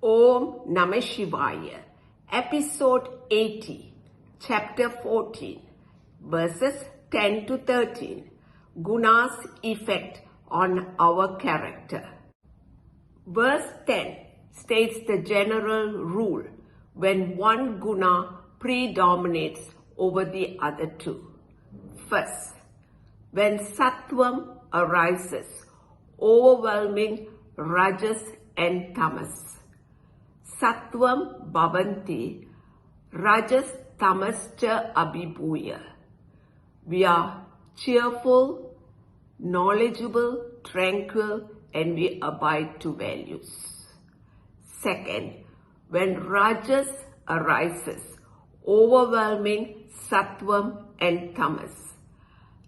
Om Namah Shivaya, Episode 80, Chapter 14, Verses 10 to 13, Gunas' Effect on Our Character. Verse 10 states the general rule when one guna predominates over the other two. First, when sattvam arises, overwhelming rajas and tamas. Sattvam bhavanti, rajas tamascha abhibhuya. We are cheerful, knowledgeable, tranquil, and we abide to values. Second, when rajas arises, overwhelming sattvam and tamas.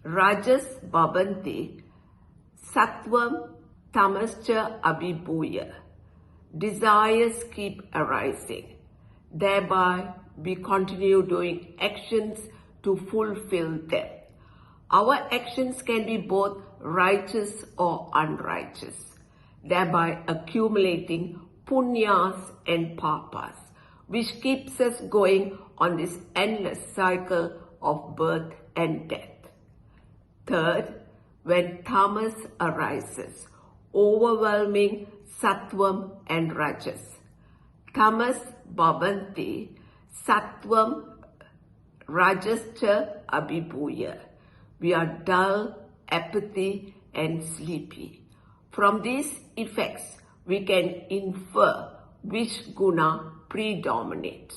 Rajas bhavanti, sattvam tamascha abhibhuya. Desires keep arising. Thereby, we continue doing actions to fulfill them. Our actions can be both righteous or unrighteous, thereby accumulating punyas and papas, which keeps us going on this endless cycle of birth and death. Third, when tamas arises, overwhelming sattvam and rajas. Tamas bhavanti, sattvam rajascha abhibhuya. We are dull, apathy, and sleepy. From these effects, we can infer which guna predominates.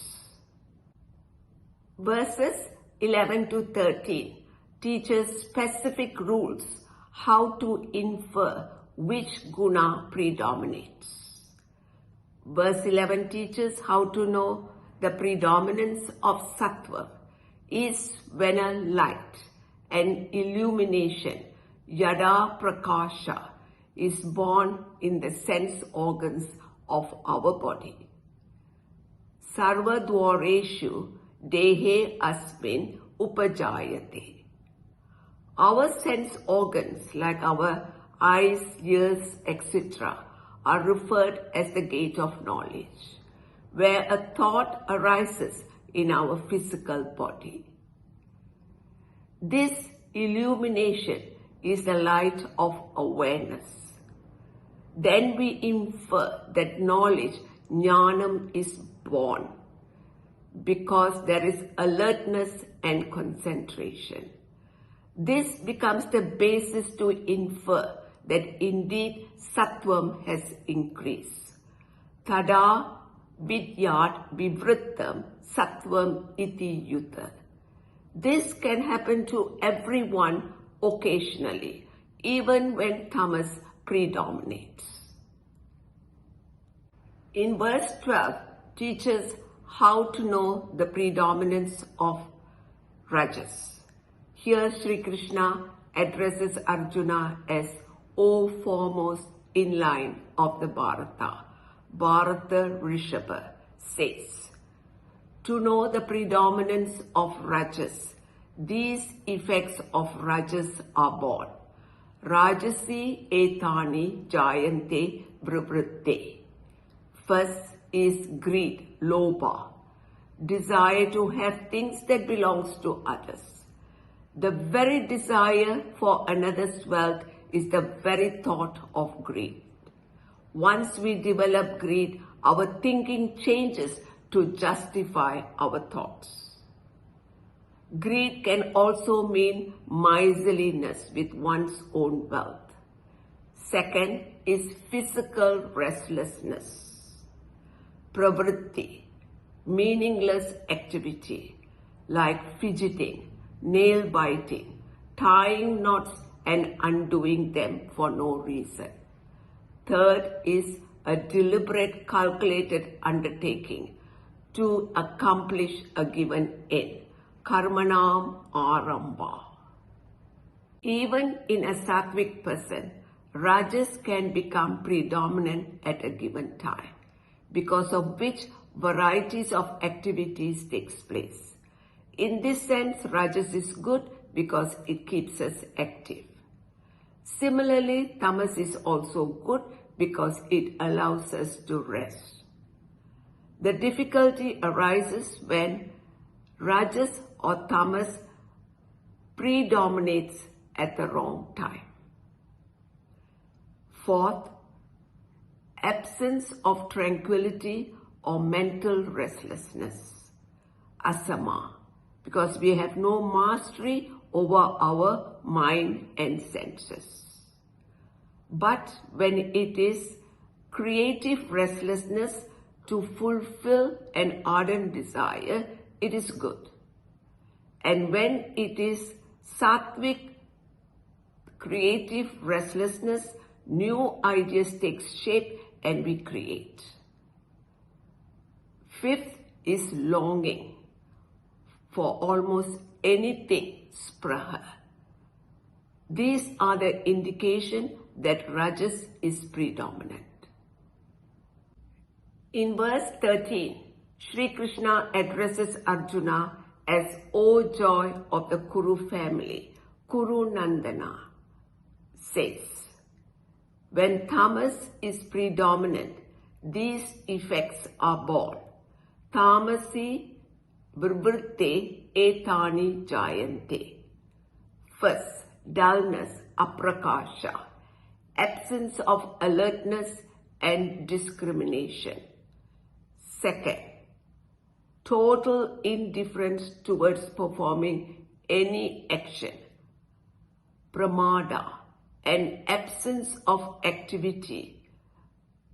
Verses 11 to 13 teaches specific rules how to infer which guna predominates. Verse 11 teaches how to know the predominance of sattva is when a light and illumination, yada prakasha, is born in the sense organs of our body. Sarvadwareshu dehe asmin upajayate. Our sense organs, like our eyes, ears, etc., are referred as the gate of knowledge, where a thought arises in our physical body. This illumination is the light of awareness. Then we infer that knowledge, jnanam, is born because there is alertness and concentration. This becomes the basis to infer that indeed sattvam has increased. Tada vidyat vivrittam sattvam iti yuta. This can happen to everyone occasionally, even when tamas predominates. In verse 12 teaches how to know the predominance of rajas. Here Sri Krishna addresses Arjuna as O foremost in line of the Bharata. Bharata Rishabha says, to know the predominance of rajas, these effects of rajas are born. Rajasi etani jayante vrivritte. First is greed, lobha, desire to have things that belongs to others. The very desire for another's wealth is the very thought of greed. Once we develop greed, our thinking changes to justify our thoughts. Greed can also mean miserliness with one's own wealth. Second is physical restlessness. Pravritti, meaningless activity like fidgeting, nail biting, tying knots and undoing them for no reason. Third is a deliberate, calculated undertaking to accomplish a given end. Karmanam arambha. Even in a sattvic person, rajas can become predominant at a given time, because of which varieties of activities takes place. In this sense, rajas is good because it keeps us active. Similarly, tamas is also good because it allows us to rest. The difficulty arises when Rajas or Tamas predominates at the wrong time. Fourth, absence of tranquility or mental restlessness, asama, because we have no mastery over our mind and senses. But when it is creative restlessness to fulfill an ardent desire, it is good. And when it is sattvic creative restlessness, new ideas take shape and we create. Fifth is longing for almost anything, spraha. These are the indication that Rajas is predominant. In verse 13, Sri Krishna addresses Arjuna as O joy of the Kuru family, Kuru Nandana, says, when tamas is predominant, these effects are born. Tamasi virbhurte etani jayante. First, dullness, aprakasha, absence of alertness and discrimination. Second, total indifference towards performing any action, pramada, and absence of activity,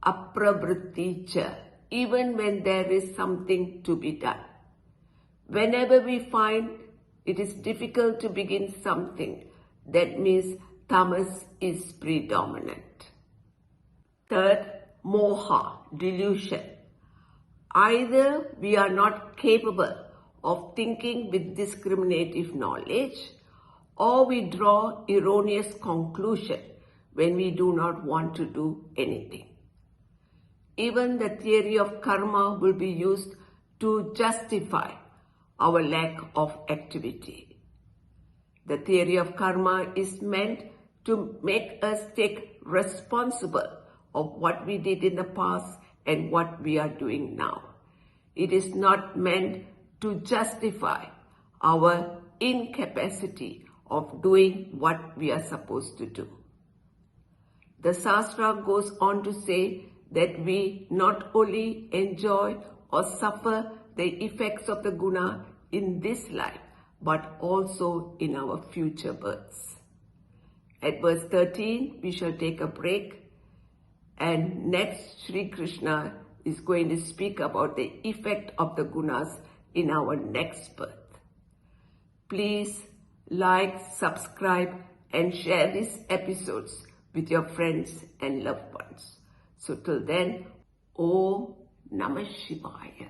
apravritticha, even when there is something to be done. Whenever we find it is difficult to begin something, that means tamas is predominant. Third, moha, delusion. Either we are not capable of thinking with discriminative knowledge, or we draw erroneous conclusion when we do not want to do anything. Even the theory of karma will be used to justify our lack of activity. The theory of karma is meant to make us take responsible of what we did in the past and what we are doing now. It is not meant to justify our incapacity of doing what we are supposed to do. The Shastra goes on to say that we not only enjoy or suffer the effects of the guna in this life, but also in our future births. At verse 13, we shall take a break, and next Sri Krishna is going to speak about the effect of the gunas in our next birth. Please like, subscribe, and share these episodes with your friends and loved ones. So till then, Om Namah Shivaya.